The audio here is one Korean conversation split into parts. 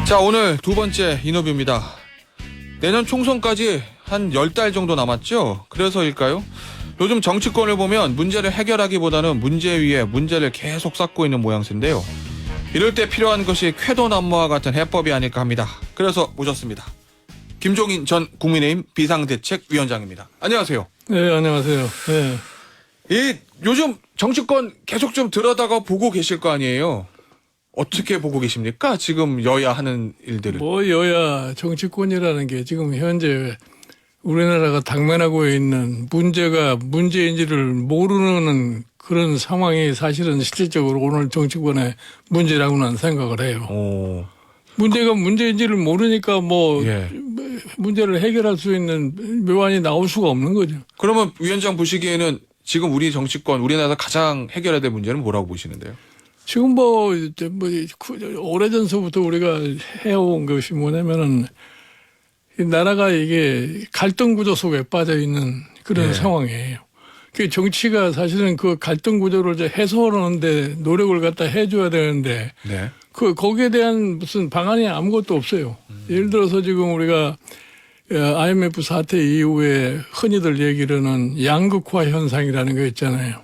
자, 오늘 두 번째 인터뷰입니다. 내년 총선까지 한 10달 정도 남았죠? 그래서일까요? 요즘 정치권을 보면 문제를 해결하기보다는 문제 위에 문제를 계속 쌓고 있는 모양새인데요. 이럴 때 필요한 것이 쾌도난무와 같은 해법이 아닐까 합니다. 그래서 모셨습니다. 김종인 전 국민의힘 비상대책위원장입니다. 안녕하세요. 네, 안녕하세요. 네. 요즘 정치권 계속 좀 들여다가 보고 계실 거 아니에요? 어떻게 보고 계십니까? 지금 여야 하는 일들을. 뭐 여야 정치권이라는 게 지금 현재 우리나라가 당면하고 있는 문제가 문제인지를 모르는 그런 상황이 사실은 실질적으로 오늘 정치권의 문제라고는 생각을 해요. 문제가 문제인지를 모르니까 문제를 해결할 수 있는 묘안이 나올 수가 없는 거죠. 그러면 위원장 보시기에는 지금 우리 정치권, 우리나라에서 가장 해결해야 될 문제는 뭐라고 보시는데요? 지금 오래전서부터 우리가 해온 것이 뭐냐면은 이 나라가 이게 갈등 구조 속에 빠져 있는 그런 상황이에요. 그 정치가 사실은 그 갈등 구조를 이제 해소하는데 노력을 갖다 해줘야 되는데 거기에 대한 무슨 방안이 아무것도 없어요. 예를 들어서 지금 우리가 IMF 사태 이후에 흔히들 얘기하는 양극화 현상이라는 거 있잖아요.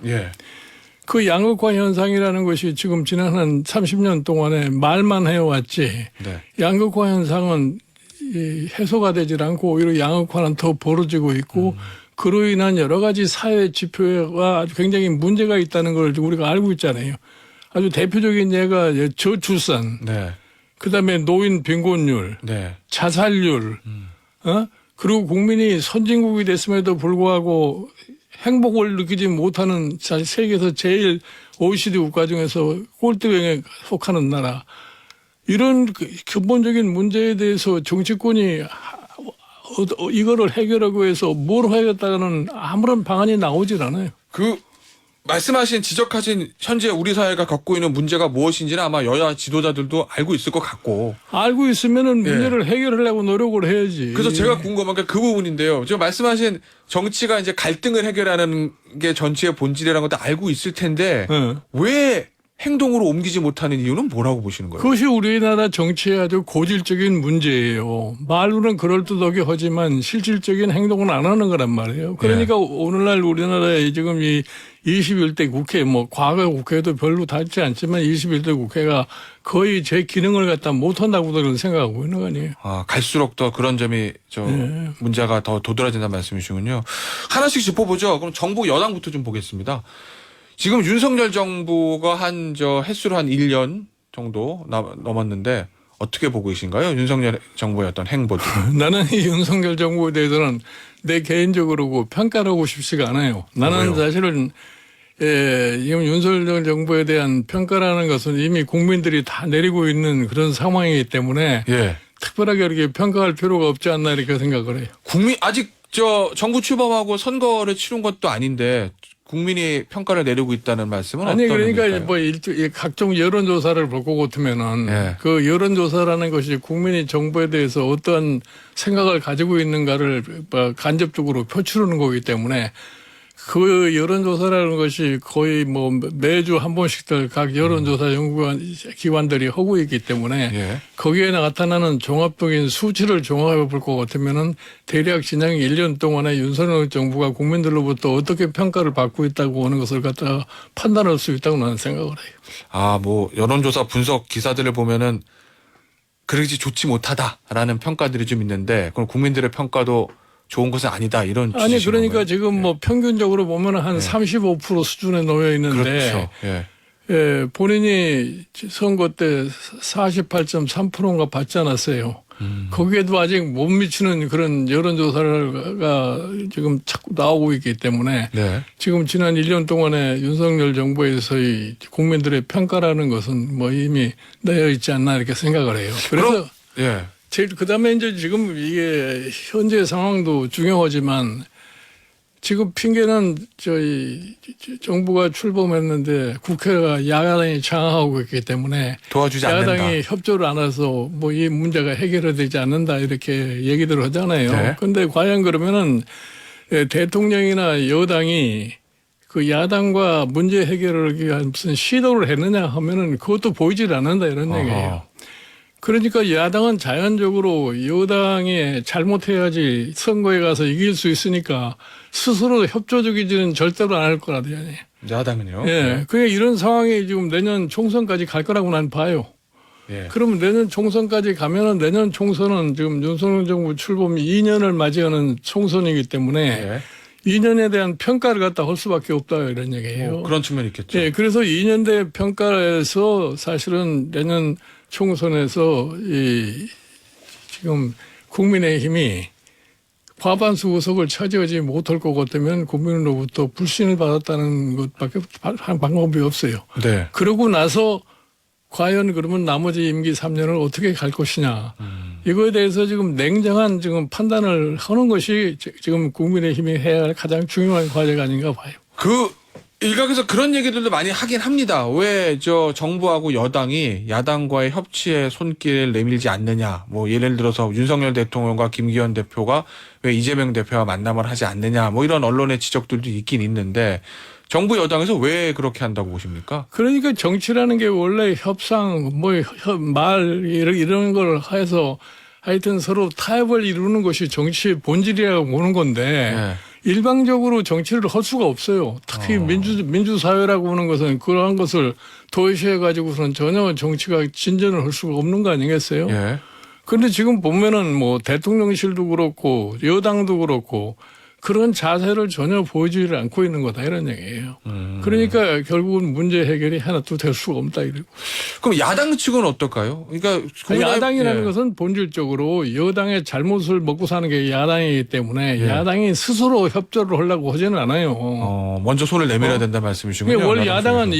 그 양극화 현상이라는 것이 지금 지난 한 30년 동안에 말만 해왔지 양극화 현상은 해소가 되질 않고 오히려 양극화는 더 벌어지고 있고 그로 인한 여러 가지 사회 지표가 아주 굉장히 문제가 있다는 걸 우리가 알고 있잖아요. 아주 대표적인 예가 저출산, 그다음에 노인 빈곤율, 자살률, 그리고 국민이 선진국이 됐음에도 불구하고 행복을 느끼지 못하는 세계에서 제일 OECD 국가 중에서 꼴등에 속하는 나라. 이런 근본적인 문제에 대해서 정치권이 이거를 해결하고 해서 뭘 하겠다는 아무런 방안이 나오질 않아요. 말씀하신 지적하신 현재 우리 사회가 겪고 있는 문제가 무엇인지는 아마 여야 지도자들도 알고 있을 것 같고. 알고 있으면은 문제를 해결하려고 노력을 해야지. 그래서 제가 궁금한 게 그 부분인데요. 지금 말씀하신 정치가 이제 갈등을 해결하는 게 정치의 본질이라는 것도 알고 있을 텐데 왜 행동으로 옮기지 못하는 이유는 뭐라고 보시는 거예요? 그것이 우리나라 정치의 아주 고질적인 문제예요. 말로는 그럴듯하게 하지만 실질적인 행동은 안 하는 거란 말이에요. 그러니까 오늘날 우리나라에 지금 이 21대 국회, 과거 국회도 별로 닿지 않지만 21대 국회가 거의 제 기능을 갖다 못한다고 저는 생각하고 있는 거 아니에요. 갈수록 더 그런 점이 문제가 더 도드라진다는 말씀이시군요. 하나씩 짚어보죠. 그럼 정부 여당부터 좀 보겠습니다. 지금 윤석열 정부가 횟수로 한 1년 정도 넘었는데 어떻게 보고 계신가요? 윤석열 정부의 어떤 행보들. 나는 이 윤석열 정부에 대해서는 내 개인적으로 평가를 하고 싶지가 않아요. 나는 사실은 지금 윤석열 정부에 대한 평가라는 것은 이미 국민들이 다 내리고 있는 그런 상황이기 때문에 특별하게 이렇게 평가할 필요가 없지 않나 이렇게 생각을 해요. 아직 정부 출범하고 선거를 치른 것도 아닌데 국민이 평가를 내리고 있다는 말씀은 아니 어떤 그러니까 의미일까요? 각종 여론조사를 볼 것 같으면은 그 여론조사라는 것이 국민이 정부에 대해서 어떠한 생각을 가지고 있는가를 간접적으로 표출하는 거기 때문에 그 여론조사라는 것이 거의 매주 한 번씩들 각 여론조사 연구기관들이 하고 있기 때문에 거기에 나타나는 종합적인 수치를 종합해 볼 것 같으면은 대략 지난 1년 동안에 윤석열 정부가 국민들로부터 어떻게 평가를 받고 있다고 하는 것을 갖다 판단할 수 있다고 나는 생각을 해요. 여론조사 분석 기사들을 보면은 그러지 좋지 못하다라는 평가들이 좀 있는데 그럼 국민들의 평가도 좋은 것은 아니다 이런 취지신 아니 그러니까 건가요? 지금 평균적으로 보면 한 35% 수준에 놓여 있는데 본인이 선거 때 48.3%인가 받지 않았어요. 거기에도 아직 못 미치는 그런 여론조사가 지금 자꾸 나오고 있기 때문에 지금 지난 1년 동안에 윤석열 정부에서의 국민들의 평가라는 것은 이미 내어 있지 않나 이렇게 생각을 해요. 그래서 그다음에 이제 지금 이게 현재 상황도 중요하지만 지금 핑계는 저희 정부가 출범했는데 국회가 야당이 장악하고 있기 때문에 도와주지 않는다. 야당이 협조를 안 해서 이 문제가 해결되지 않는다 이렇게 얘기들을 하잖아요. 그런데 과연 그러면은 대통령이나 여당이 그 야당과 문제 해결을 위한 무슨 시도를 했느냐 하면은 그것도 보이질 않는다 이런 얘기예요. 그러니까 야당은 자연적으로 여당이 잘못해야지 선거에 가서 이길 수 있으니까 스스로 협조적이지는 절대로 안 할 거라도. 야당은요? 예. 그게 이런 상황이 지금 내년 총선까지 갈 거라고 난 봐요. 예. 그러면 내년 총선까지 가면은 내년 총선은 지금 윤석열 정부 출범 2년을 맞이하는 총선이기 때문에 예. 2년에 대한 평가를 갖다 할 수밖에 없다 이런 얘기예요. 그런 측면이 있겠죠. 예, 그래서 2년 대 평가에서 사실은 내년 총선에서 지금 국민의힘이 과반수 의석을 차지하지 못할 것 같으면 국민으로부터 불신을 받았다는 것밖에 한 방법이 없어요. 네. 그러고 나서 과연 그러면 나머지 임기 3년을 어떻게 갈 것이냐. 이거에 대해서 지금 냉정한 지금 판단을 하는 것이 지금 국민의힘이 해야 할 가장 중요한 과제가 아닌가 봐요. 그 일각에서 그런 얘기들도 많이 하긴 합니다. 왜 정부하고 여당이 야당과의 협치에 손길을 내밀지 않느냐. 뭐 예를 들어서 윤석열 대통령과 김기현 대표가 왜 이재명 대표와 만남을 하지 않느냐. 뭐 이런 언론의 지적들도 있긴 있는데 정부 여당에서 왜 그렇게 한다고 보십니까? 그러니까 정치라는 게 원래 협상, 말 이런 걸 해서 하여튼 서로 타협을 이루는 것이 정치의 본질이라고 보는 건데 네. 일방적으로 정치를 할 수가 없어요. 특히 민주사회라고 하는 것은 그러한 것을 도외시해 가지고서는 전혀 정치가 진전을 할 수가 없는 거 아니겠어요? 예. 그런데 지금 보면은 뭐 대통령실도 그렇고 여당도 그렇고 그런 자세를 전혀 보여주지 않고 있는 거다 이런 얘기예요. 그러니까 결국은 문제 해결이 하나도 될 수가 없다 이러고. 그럼 야당 측은 어떨까요? 그러니까 야당이라는 예. 것은 본질적으로 여당의 잘못을 먹고 사는 게 야당이기 때문에 야당이 스스로 협조를 하려고 하지는 않아요. 먼저 손을 내밀어야 된다 말씀이시군요. 그러니까 원래 야당은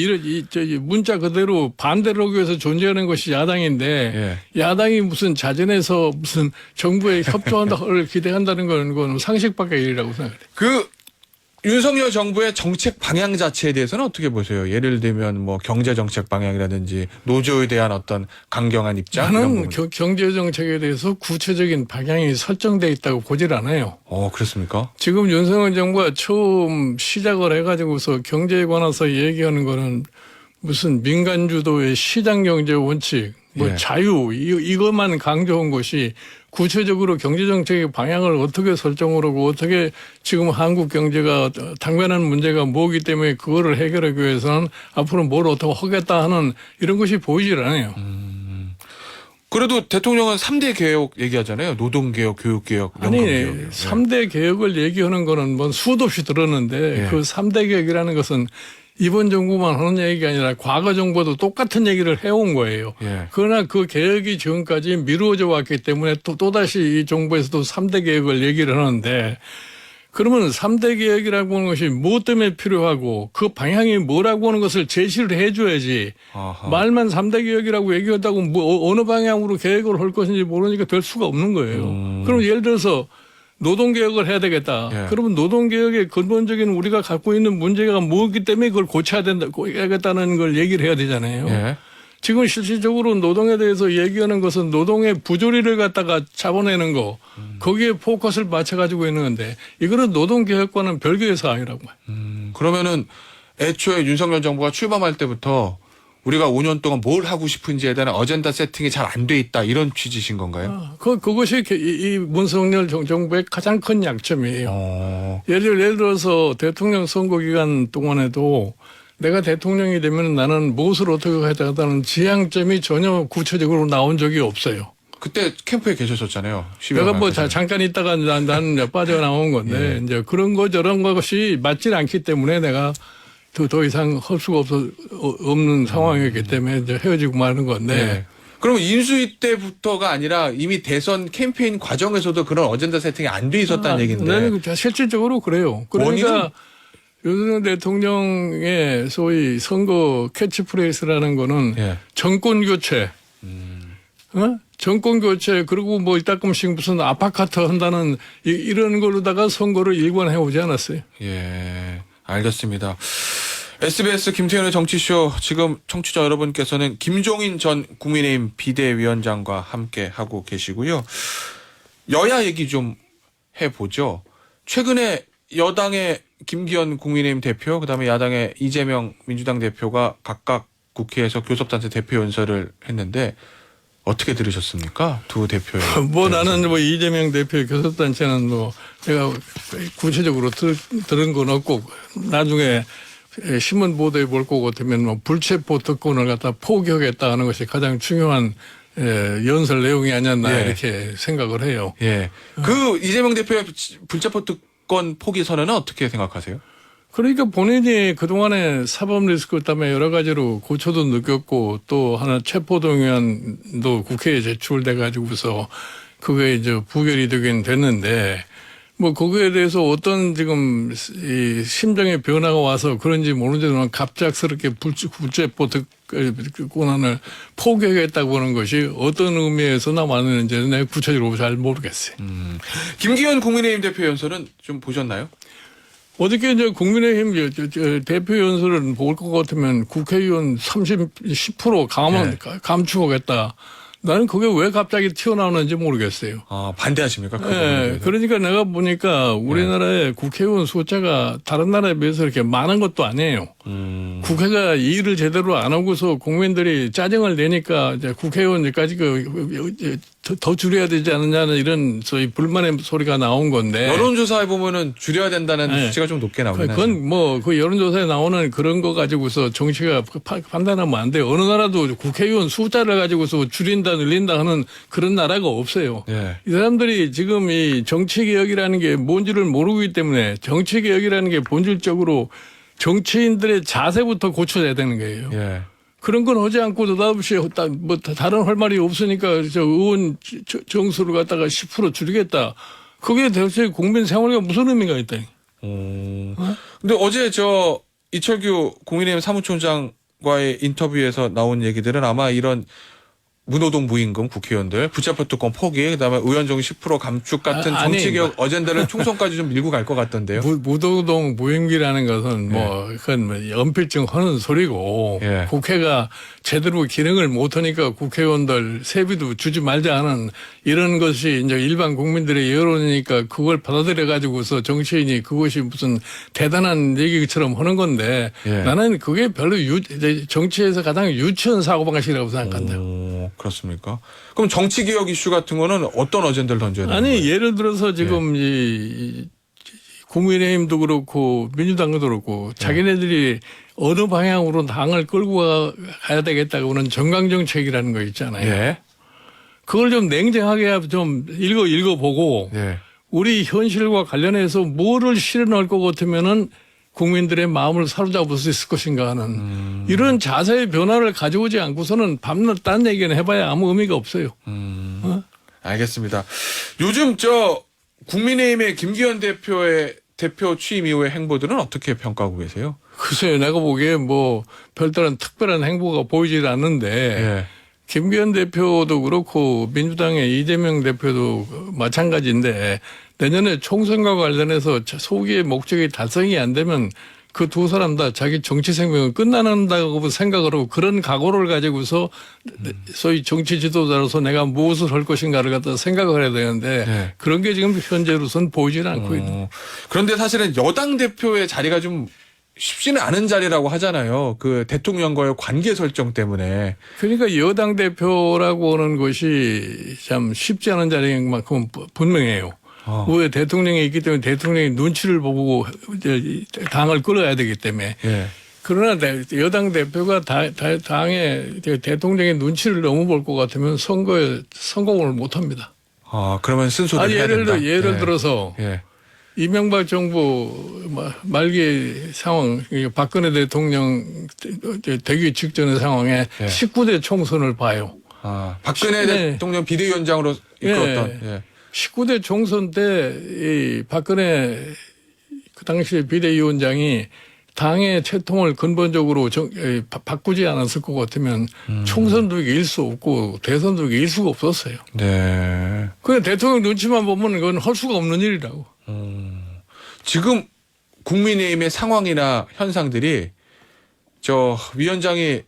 쪽에서. 문자 그대로 반대로 하기 위해서 존재하는 것이 야당인데 야당이 무슨 자진해서 무슨 정부에 협조한다를 기대한다는 건 상식밖에 일이라고 생각해요. 그 윤석열 정부의 정책 방향 자체에 대해서는 어떻게 보세요? 예를 들면 뭐 경제 정책 방향이라든지 노조에 대한 어떤 강경한 입장. 나는 경제 정책에 대해서 구체적인 방향이 설정돼 있다고 보질 않아요. 그렇습니까? 지금 윤석열 정부가 처음 시작을 해가지고서 경제에 관해서 얘기하는 거는 무슨 민간 주도의 시장 경제 원칙, 자유 이것만 강조한 것이 구체적으로 경제정책의 방향을 어떻게 설정을 하고 어떻게 지금 한국 경제가 당면한 문제가 뭐기 때문에 그거를 해결하기 위해서는 앞으로 뭘 어떻게 하겠다 하는 이런 것이 보이질 않아요. 그래도 대통령은 3대 개혁 얘기하잖아요. 노동개혁, 교육개혁, 연금개혁. 아니 3대 개혁을 얘기하는 거는 뭐 수도 없이 들었는데 그 3대 개혁이라는 것은 이번 정부만 하는 얘기가 아니라 과거 정부도 똑같은 얘기를 해온 거예요. 그러나 그 개혁이 지금까지 미루어져 왔기 때문에 또다시 이 정부에서도 3대 개혁을 얘기를 하는데 그러면 3대 개혁이라고 하는 것이 무엇 때문에 필요하고 그 방향이 뭐라고 하는 것을 제시를 해줘야지 말만 3대 개혁이라고 얘기한다고 뭐 어느 방향으로 개혁을 할 것인지 모르니까 될 수가 없는 거예요. 그럼 예를 들어서 노동개혁을 해야 되겠다. 그러면 노동개혁의 근본적인 우리가 갖고 있는 문제가 뭐기 때문에 그걸 고쳐야 된다, 고쳐야겠다는 걸 얘기를 해야 되잖아요. 지금 실질적으로 노동에 대해서 얘기하는 것은 노동의 부조리를 갖다가 잡아내는 거, 거기에 포커스를 맞춰가지고 있는 건데 이거는 노동개혁과는 별개의 사항이라고. 그러면은 애초에 윤석열 정부가 출범할 때부터 우리가 5년 동안 뭘 하고 싶은지에 대한 어젠다 세팅이 잘 안 돼 있다 이런 취지신 건가요? 그것이 이 문석열 정부의 가장 큰 약점이에요. 예를 들어서 대통령 선거 기간 동안에도 내가 대통령이 되면 나는 무엇을 어떻게 하겠다는 지향점이 전혀 구체적으로 나온 적이 없어요. 그때 캠프에 계셨었잖아요. 내가 뭐 잠깐 있다가 난 빠져나온 건데 이제 그런 거 저런 것이 맞지 않기 때문에 내가 더 이상 할 수가 없는 상황이었기 때문에 이제 헤어지고 마는 건데. 그러면 인수위 때부터가 아니라 이미 대선 캠페인 과정에서도 그런 어젠다 세팅이 안 돼 있었다는 얘기인데. 네, 실질적으로 그래요. 그러니까 윤석열 대통령의 소위 선거 캐치프레이스라는 거는 정권 교체. 정권 교체 그리고 뭐 이따금씩 무슨 아파카트 한다는 이런 걸로다가 선거를 일관해 오지 않았어요. 알겠습니다. SBS 김태현의 정치쇼 지금 청취자 여러분께서는 김종인 전 국민의힘 비대위원장과 함께 하고 계시고요. 여야 얘기 좀 해보죠. 최근에 여당의 김기현 국민의힘 대표 그다음에 야당의 이재명 민주당 대표가 각각 국회에서 교섭단체 대표 연설을 했는데 어떻게 들으셨습니까? 두 대표의. 뭐 나는 뭐 이재명 대표의 교섭단체는 뭐 내가 구체적으로 들은 건 없고 나중에 신문 보도에 볼 것 같으면 뭐 불체포 특권을 갖다 포기하겠다 하는 것이 가장 중요한 연설 내용이 아니었나 예. 이렇게 생각을 해요. 예. 그 이재명 대표의 불체포 특권 포기 선언은 어떻게 생각하세요? 그러니까 본인이 그동안에 사법 리스크 때문에 여러 가지로 고초도 느꼈고 또 하나 체포동의안도 국회에 제출돼 가지고서 그게 이제 부결이 되긴 됐는데 뭐 거기에 대해서 어떤 지금 이 심정의 변화가 와서 그런지 모르지만 갑작스럽게 불체포 권한을 포기하겠다고 하는 것이 어떤 의미에서나 맞는지는 내가 구체적으로 잘 모르겠어요. 김기현 국민의힘 대표 연설은 좀 보셨나요? 어저께 이제 국민의힘 대표 연설을 볼 것 같으면 국회의원 10% 감축하겠다. 나는 그게 왜 갑자기 튀어나오는지 모르겠어요. 아, 반대하십니까? 그 네, 부분에 그러니까 내가 보니까 우리나라의 국회의원 숫자가 다른 나라에 비해서 이렇게 많은 것도 아니에요. 국회가 이 일을 제대로 안 하고서 국민들이 짜증을 내니까 이제 국회의원까지 더 줄여야 되지 않느냐는 이런 소위 불만의 소리가 나온 건데. 여론조사에 보면은 줄여야 된다는 네. 수치가 좀 높게 나오긴 하죠. 그건 뭐 그 여론조사에 나오는 그런 거 가지고서 정치가 판단하면 안 돼요. 어느 나라도 국회의원 숫자를 가지고서 줄인다 늘린다 하는 그런 나라가 없어요. 예. 이 사람들이 지금 이 정치개혁이라는 게 뭔지를 모르기 때문에 정치개혁이라는 게 본질적으로 정치인들의 자세부터 고쳐야 되는 거예요. 예. 그런 건 하지 않고 느닷없이 뭐 다른 할 말이 없으니까 저 의원 정수를 갖다가 10% 줄이겠다. 그게 대체 국민 생활에 무슨 의미가 있다. 근데 어제 저 이철규 국민의힘 사무총장과의 인터뷰에서 나온 얘기들은 아마 이런 무노동 무임금 국회의원들 불체포 특권 포기 그다음에 의원정 10% 감축 같은 정치개혁 어젠다를 총선까지 좀 밀고 갈 것 같던데요. 무노동 무임기라는 것은 뭐 그건 뭐 연필증 하는 소리고 예. 국회가 제대로 기능을 못하니까 국회의원들 세비도 주지 말자 하는 이런 것이 이제 일반 국민들의 여론이니까 그걸 받아들여 가지고서 정치인이 그것이 무슨 대단한 얘기처럼 하는 건데 예. 나는 그게 별로 정치에서 가장 유치한 사고방식이라고 생각한다. 그렇습니까? 그럼 정치개혁 이슈 같은 거는 어떤 어젠다를 던져야 되는 거예요? 아니 예를 들어서 지금 이 국민의힘도 그렇고 민주당도 그렇고 자기네들이 어느 방향으로 당을 끌고 가야 되겠다고 하는 정강정책이라는 거 있잖아요. 예. 그걸 좀 냉정하게 좀 읽어보고 예. 우리 현실과 관련해서 뭐를 실현할 것 같으면은 국민들의 마음을 사로잡을 수 있을 것인가 하는 이런 자세의 변화를 가져오지 않고서는 밤낮 딴 얘기는 해봐야 아무 의미가 없어요. 알겠습니다. 요즘 저 국민의힘의 김기현 대표의 대표 취임 이후의 행보들은 어떻게 평가하고 계세요? 글쎄요, 내가 보기에 뭐 별다른 특별한 행보가 보이질 않는데 예. 김기현 대표도 그렇고 민주당의 이재명 대표도 마찬가지인데 내년에 총선과 관련해서 소기의 목적이 달성이 안 되면 그 두 사람 다 자기 정치 생명은 끝난다고 생각을 하고 그런 각오를 가지고서 소위 정치 지도자로서 내가 무엇을 할 것인가를 갖다 생각을 해야 되는데 네. 그런 게 지금 현재로서는 보이지는 않고 있는. 그런데 사실은 여당 대표의 자리가 좀 쉽지는 않은 자리라고 하잖아요. 그 대통령과의 관계 설정 때문에. 그러니까 여당 대표라고 하는 것이 참 쉽지 않은 자리인 만큼 분명해요. 왜 대통령이 있기 때문에 대통령이 눈치를 보고 이제 당을 끌어야 되기 때문에. 예. 그러나 여당 대표가 당의 대통령의 눈치를 너무 볼 것 같으면 선거에 성공을 못 합니다. 아, 그러면 순서대로 해야 된다. 예를 들어서 예. 이명박 정부 말기 상황, 박근혜 대통령 되기 직전의 상황에 예. 19대 총선을 봐요. 아, 박근혜 네. 대통령 비대위원장으로 이끌었던. 예. 19대 총선 때 이 박근혜 그 당시 비대위원장이 당의 채통을 근본적으로 바꾸지 않았을 것 같으면 총선도 이길 수 없고 대선도 이길 수가 없었어요. 네. 그냥 대통령 눈치만 보면 그건 할 수가 없는 일이라고. 지금 국민의힘의 상황이나 현상들이 저 위원장이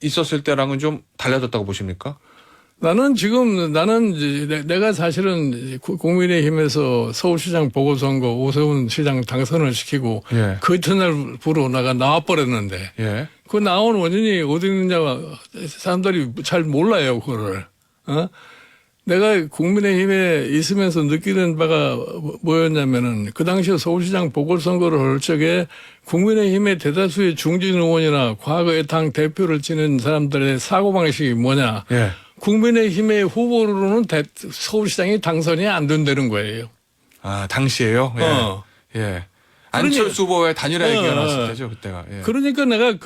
있었을 때랑은 좀 달라졌다고 보십니까? 나는 이제 내가 사실은 국민의힘에서 서울시장 보궐선거 오세훈 시장 당선을 시키고 예. 그 이튿날부로 내가 나와버렸는데 예. 그 나온 원인이 어디 있느냐가 사람들이 잘 몰라요, 그거를. 내가 국민의힘에 있으면서 느끼는 바가 뭐였냐면은 그 당시에 서울시장 보궐선거를 할 적에 국민의힘의 대다수의 중진 의원이나 과거의 당 대표를 지낸 사람들의 사고방식이 뭐냐. 예. 국민의힘의 후보로는 서울시장이 당선이 안 된다는 거예요. 아, 당시에요? 예. 예. 안철수 후보의 단일화 얘기가 나왔을 때죠, 그때가. 예. 그러니까 내가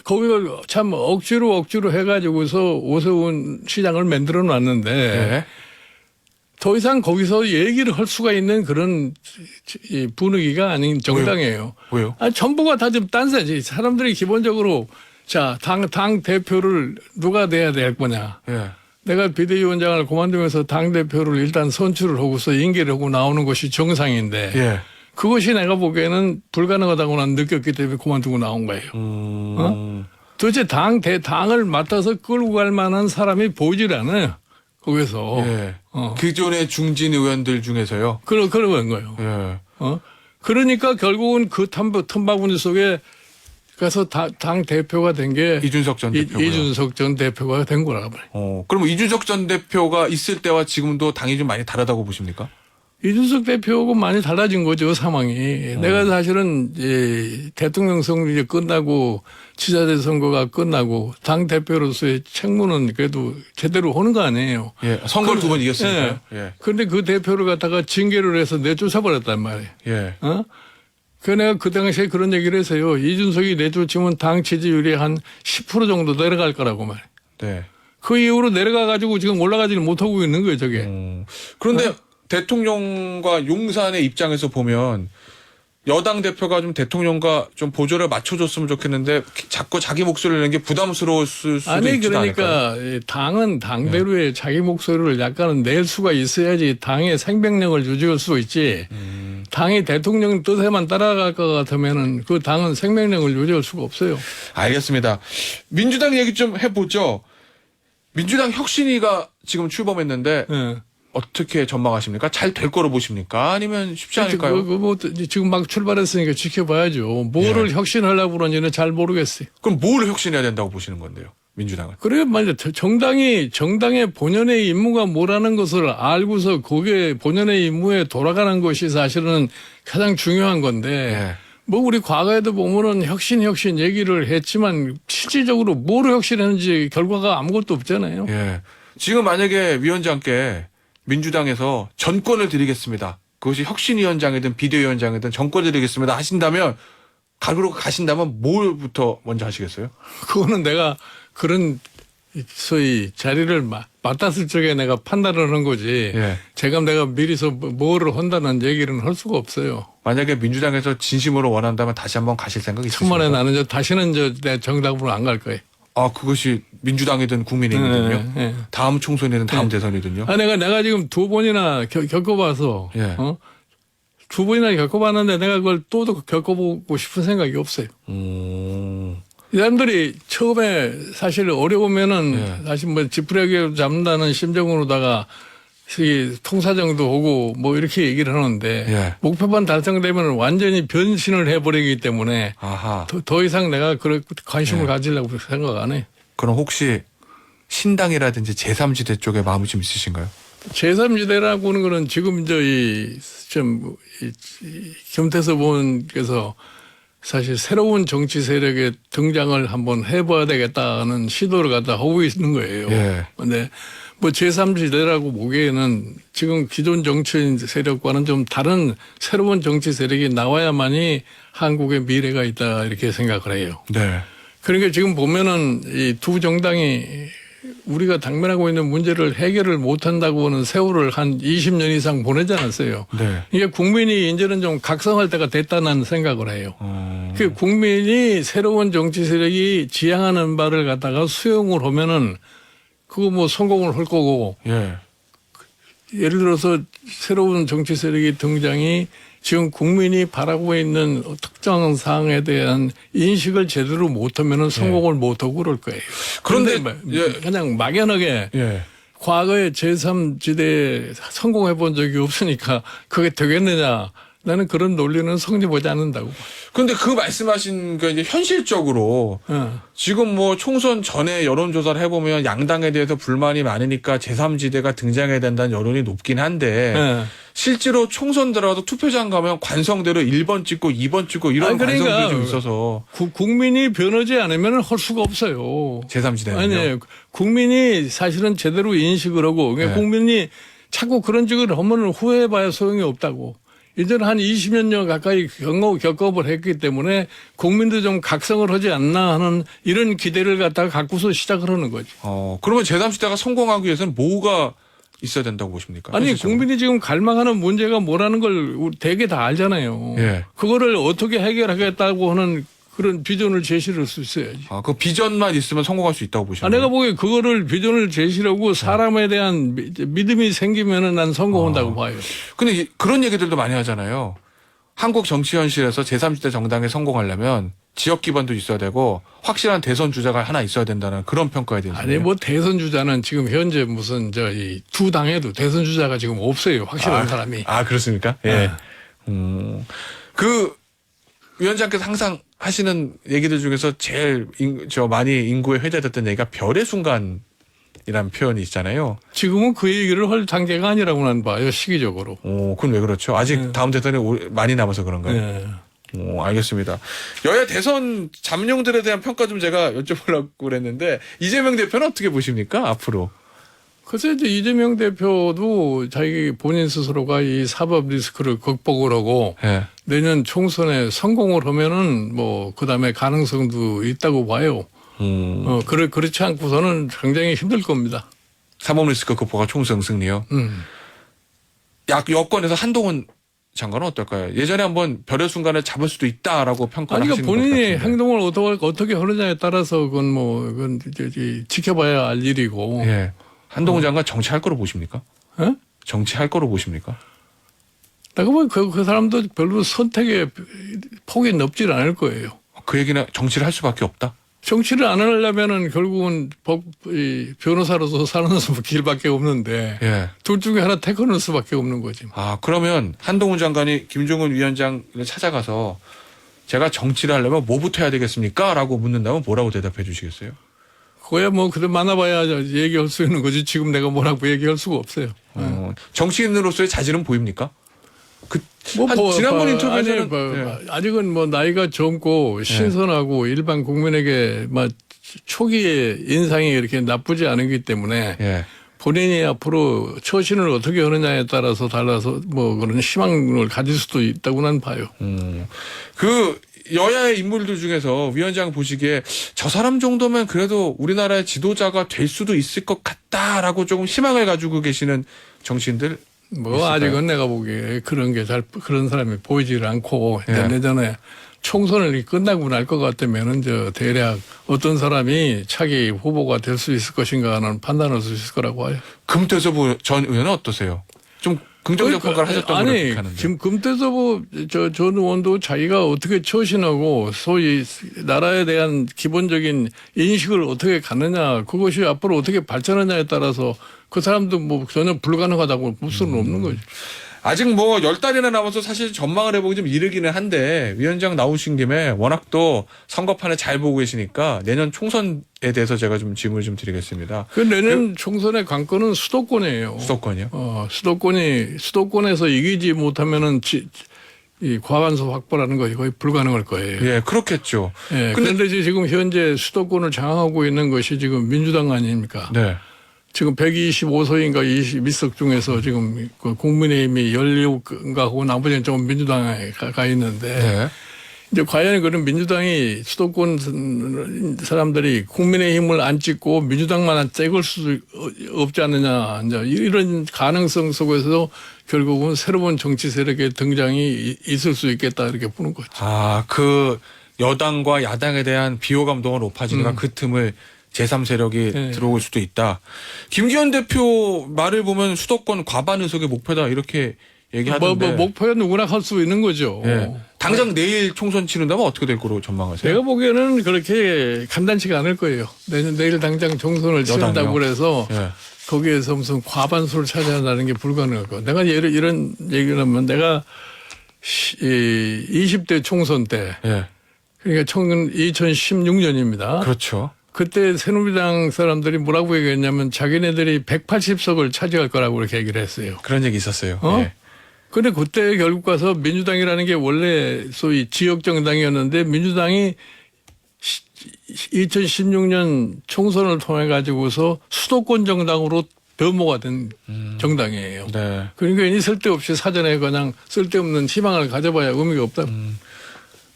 거기가 참 억지로 해가지고서 오세훈 시장을 만들어 놨는데 예. 더 이상 거기서 얘기를 할 수가 있는 그런 분위기가 아닌 정당이에요. 왜요? 전부가 다 좀 딴세지. 사람들이 기본적으로 자, 당 대표를 누가 돼야 될 거냐. 예. 내가 비대위원장을 그만두면서 당대표를 일단 선출을 하고서 임기를 하고 나오는 것이 정상인데 예. 그것이 내가 보기에는 불가능하다고 난 느꼈기 때문에 그만두고 나온 거예요. 도대체 당을 맡아서 끌고 갈 만한 사람이 보이질 않아요. 거기서. 예. 기존의 중진 의원들 중에서요. 그런 거예요. 예. 그러니까 결국은 그 탐바구니 속에 가서 당 대표가 된 게 이준석 전 대표고요. 이준석 전 대표가 된 거라 말이에요. 그럼 이준석 전 대표가 있을 때와 지금도 당이 좀 많이 다르다고 보십니까? 이준석 대표하고 많이 달라진 거죠, 상황이. 내가 사실은 대통령 선거 이제 끝나고 지자체 선거가 끝나고 당 대표로서의 책무는 그래도 제대로 하는 거 아니에요. 예. 선거를 2번 이겼으니까요. 예. 그런데 그 대표를 갖다가 징계를 해서 내쫓아버렸단 말이에요. 예. 그 내가 그 당시에 그런 얘기를 했어요. 이준석이 내쫓으면 당 지지율이 한 10% 정도 내려갈 거라고 말이에요. 네. 그 이후로 내려가가지고 지금 올라가지를 못하고 있는 거예요, 저게. 그런데 대통령과 용산의 입장에서 보면 여당 대표가 좀 대통령과 좀 보조를 맞춰줬으면 좋겠는데 자꾸 자기 목소리를 내는 게 부담스러울 수도 아니 있지도 그러니까 않을까요? 당은 당대로의 자기 목소리를 약간은 낼 수가 있어야지 당의 생명력을 유지할 수 있지. 당이 대통령 뜻에만 따라갈 것 같으면은 그 당은 생명력을 유지할 수가 없어요. 알겠습니다. 민주당 얘기 좀 해보죠. 민주당 혁신위가 지금 출범했는데 예. 어떻게 전망하십니까? 잘 될 거로 보십니까? 아니면 쉽지 않을까요? 지금 막 출발했으니까 지켜봐야죠. 뭐를 혁신하려고 그러는지는 잘 모르겠어요. 그럼 뭘 혁신해야 된다고 보시는 건데요? 민주당은. 그래 말이야. 정당의 본연의 임무가 뭐라는 것을 알고서 그게 본연의 임무에 돌아가는 것이 사실은 가장 중요한 건데 예. 뭐 우리 과거에도 보면은 혁신 얘기를 했지만 실질적으로 뭐로 혁신했는지 결과가 아무것도 없잖아요. 예. 지금 만약에 위원장께 민주당에서 전권을 드리겠습니다. 그것이 혁신위원장이든 비대위원장이든 전권을 드리겠습니다 하신다면 가로 가신다면 뭘부터 먼저 하시겠어요? 그거는 내가 그런 소위 자리를 맡았을 적에 내가 판단을 한 거지. 예. 내가 미리서 뭐를 한다는 얘기는 할 수가 없어요. 만약에 민주당에서 진심으로 원한다면 다시 한번 가실 생각 있으십니까? 천만에 나는 다시는 내 정당으로 안 갈 거예요. 아, 그것이 민주당이든 국민의힘이든요. 네. 다음 총선이든 다음 대선이든요. 내가 지금 두 번이나 겪어봐서 예. 두 번이나 겪어봤는데 내가 그걸 또 겪어보고 싶은 생각이 없어요. 이 사람들이 처음에 사실 어려우면은 사실 뭐 지푸라기 잡는다는 심정으로다가 통사정도 하고 뭐 이렇게 얘기를 하는데 목표만 달성되면 완전히 변신을 해버리기 때문에 아하. 더 이상 내가 그런 관심을 가지려고 생각 안 해. 그럼 혹시 신당이라든지 제3지대 쪽에 마음이 좀 있으신가요? 제3지대라고 하는 거는 지금 김태섭 의원께서 사실 새로운 정치 세력의 등장을 한번 해봐야 되겠다는 시도를 갖다 하고 있는 거예요. 그런데 뭐 제3지대라고 보기에는 지금 기존 정치인 세력과는 좀 다른 새로운 정치 세력이 나와야만이 한국의 미래가 있다 이렇게 생각을 해요. 네. 그러니까 지금 보면은 이 두 정당이 우리가 당면하고 있는 문제를 해결을 못한다고 하는 세월을 한 20년 이상 보내지 않았어요. 네. 이게 국민이 이제는 좀 각성할 때가 됐다는 생각을 해요. 그 국민이 새로운 정치 세력이 지향하는 바를 갖다가 수용을 하면은 그거 뭐 성공을 할 거고. 예. 예를 들어서 새로운 정치 세력의 등장이 지금 국민이 바라고 있는 특정 사항에 대한 인식을 제대로 못하면 성공을 못하고 그럴 거예요. 그런데 그냥 막연하게 예. 과거에 제3지대에 성공해 본 적이 없으니까 그게 되겠느냐. 나는 그런 논리는 성립하지 않는다고. 근데 그 말씀하신 게 이제 현실적으로 지금 뭐 총선 전에 여론조사를 해보면 양당에 대해서 불만이 많으니까 제3지대가 등장해야 된다는 여론이 높긴 한데 실제로 총선 들어가도 투표장 가면 관성대로 1번 찍고 2번 찍고 이런 관성들이 좀 있어서 국민이 변하지 않으면 할 수가 없어요. 제3지대는요? 아니, 국민이 사실은 제대로 인식을 하고 그러니까 국민이 자꾸 그런 식으로 하면 후회해봐야 소용이 없다고. 이제는 한 20여 년 가까이 겪어을 했기 때문에 국민도 좀 각성을 하지 않나 하는 이런 기대를 갖다가 갖고서 시작을 하는 거지. 그러면 제3지대가 성공하기 위해서는 뭐가 있어야 된다고 보십니까? 아니, 현실적으로? 국민이 지금 갈망하는 문제가 뭐라는 걸 대개 다 알잖아요. 예. 그거를 어떻게 해결하겠다고 하는 그런 비전을 제시를 할 수 있어야지. 그 비전만 있으면 성공할 수 있다고 보시는 내가 거예요? 보기에 그거를 비전을 제시하고 사람에 대한 믿음이 생기면은 난 성공한다고 봐요. 근데 그런 얘기들도 많이 하잖아요. 한국 정치 현실에서 제3지대 정당에 성공하려면 지역 기반도 있어야 되고 확실한 대선 주자가 하나 있어야 된다는 그런 평가에 대해서. 아니 뭐 대선 주자는 지금 현재 무슨 이 두 당에도 대선 주자가 지금 없어요. 확실한 사람이. 그렇습니까? 예. 그 위원장께서 항상 하시는 얘기들 중에서 제일 많이 인구에 회자됐던 얘기가 별의 순간이라는 표현이 있잖아요. 지금은 그 얘기를 할 단계가 아니라고 난 봐요. 시기적으로. 그건 왜 그렇죠? 아직 다음 대선이 많이 남아서 그런가요? 알겠습니다. 여야 대선 잠룡들에 대한 평가 좀 제가 여쭤보려고 그랬는데 이재명 대표는 어떻게 보십니까? 앞으로. 그래서 이제 이재명 대표도 자기 본인 스스로가 이 사법 리스크를 극복을 하고 내년 총선에 성공을 하면은 뭐 그다음에 가능성도 있다고 봐요. 그렇지 않고서는 굉장히 힘들 겁니다. 사법 리스크 극복과 총선 승리요. 여권에서 한동훈 장관은 어떨까요? 예전에 한번 별의 순간을 잡을 수도 있다라고 평가를 하시는 것 같은데. 본인이 행동을 어떻게 하느냐에 따라서 그건 지켜봐야 알 일이고. 예. 한동훈 장관 정치할 거로 보십니까? 정치할 거로 보십니까? 내가 보면 그 사람도 별로 선택의 폭이 넓질 않을 거예요. 그 얘기는 정치를 할 수밖에 없다? 정치를 안 하려면은 결국은 변호사로서 사는 길밖에 없는데 둘 중에 하나 택하는 수밖에 없는 거지. 그러면 한동훈 장관이 김종은 위원장을 찾아가서 제가 정치를 하려면 뭐부터 해야 되겠습니까? 라고 묻는다면 뭐라고 대답해 주시겠어요? 그거야 뭐 그래 많아봐야 얘기할 수 있는 거지. 지금 내가 뭐라고 얘기할 수가 없어요. 정치인으로서의 자질은 보입니까? 지난번 인터뷰에서는 아직은 뭐 나이가 젊고 신선하고 일반 국민에게 막 초기에 인상이 이렇게 나쁘지 않기 때문에 본인이 앞으로 처신을 어떻게 하느냐에 따라서 달라서 뭐 그런 희망을 가질 수도 있다고 난 봐요. 그 여야의 인물들 중에서 위원장 보시기에 저 사람 정도면 그래도 우리나라의 지도자가 될 수도 있을 것 같다라고 조금 희망을 가지고 계시는 정치인들 뭐 있을까요? 아직은 내가 보기에 그런 사람이 보이질 않고 내년에 총선을 끝나고 날 것 같다면은 대략 어떤 사람이 차기 후보가 될 수 있을 것인가 하는 판단할 수 있을 거라고 봐요. 금태섭 전 의원은 어떠세요? 좀 긍정적 평가를 하셨던 걸로 기억하는데. 지금 금태섭 전 의원도 자기가 어떻게 처신하고 소위 나라에 대한 기본적인 인식을 어떻게 갖느냐 그것이 앞으로 어떻게 발전하냐에 따라서 그 사람도 뭐 전혀 불가능하다고 볼 수는 없는 거죠. 아직 뭐 10달이나 남아서 사실 전망을 해보기 좀 이르기는 한데 위원장 나오신 김에 워낙 또 선거판을 잘 보고 계시니까 내년 총선에 대해서 제가 좀 질문을 좀 드리겠습니다. 내년 총선의 관건은 수도권이에요. 수도권이요? 수도권에서 이기지 못하면은 이 과반수 확보라는 것이 거의 불가능할 거예요. 예, 그렇겠죠. 그런데 지금 현재 수도권을 장악하고 있는 것이 지금 민주당 아닙니까? 네. 지금 125석인가 22석 중에서 지금 그 국민의힘이 17인가 하고 나머지는 좀 민주당에 가 있는데 이제 과연 그런 민주당이 수도권 사람들이 국민의힘을 안 찍고 민주당만 찍을 수 없지 않느냐 이제 이런 가능성 속에서 결국은 새로운 정치 세력의 등장이 있을 수 있겠다 이렇게 보는 거죠. 그 여당과 야당에 대한 비호감도가 높아지니까 그 틈을 제3세력이 들어올 수도 있다. 김기현 대표 말을 보면 수도권 과반 의석의 목표다 이렇게 얘기하던데. 목표야 누구나 할 수 있는 거죠. 예. 당장 내일 총선 치른다면 어떻게 될 거로 전망하세요? 내가 보기에는 그렇게 간단치가 않을 거예요. 내일 당장 총선을 치른다고 여당이요? 그래서 예. 거기에서 무슨 과반수를 차지한다는 게 불가능할 거예요. 내가 이런 얘기를 하면 내가 20대 총선 때 예. 그러니까 2016년입니다. 그렇죠. 그때 새누리당 사람들이 뭐라고 얘기했냐면 자기네들이 180석을 차지할 거라고 그렇게 얘기를 했어요. 그런 얘기 있었어요. 어? 예. 근데 그때 결국 가서 민주당이라는 게 원래 소위 지역 정당이었는데 민주당이 2016년 총선을 통해 가지고서 수도권 정당으로 변모가 된 정당이에요. 네. 그러니까 이 쓸데없이 사전에 그냥 쓸데없는 희망을 가져봐야 의미가 없다.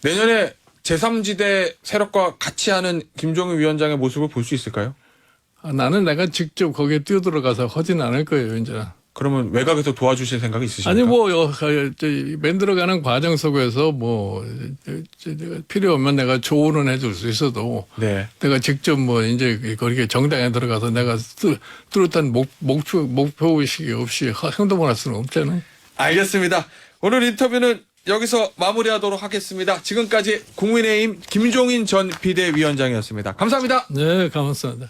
내년에 제3지대 세력과 같이 하는 김종인 위원장의 모습을 볼 수 있을까요? 나는 내가 직접 거기에 뛰어들어가서 하진 않을 거예요, 이제. 그러면 외곽에서 도와주실 생각이 있으십니까? 아니 만들어가는 과정 속에서 필요하면 내가 조언은 해줄 수 있어도 네. 내가 직접 이제 거기에 정당에 들어가서 내가 뚜렷한 목표 의식이 없이 행동을 할 수는 없잖아요. 알겠습니다. 오늘 인터뷰는 여기서 마무리하도록 하겠습니다. 지금까지 국민의힘 김종인 전 비대위원장이었습니다. 감사합니다. 네, 감사합니다.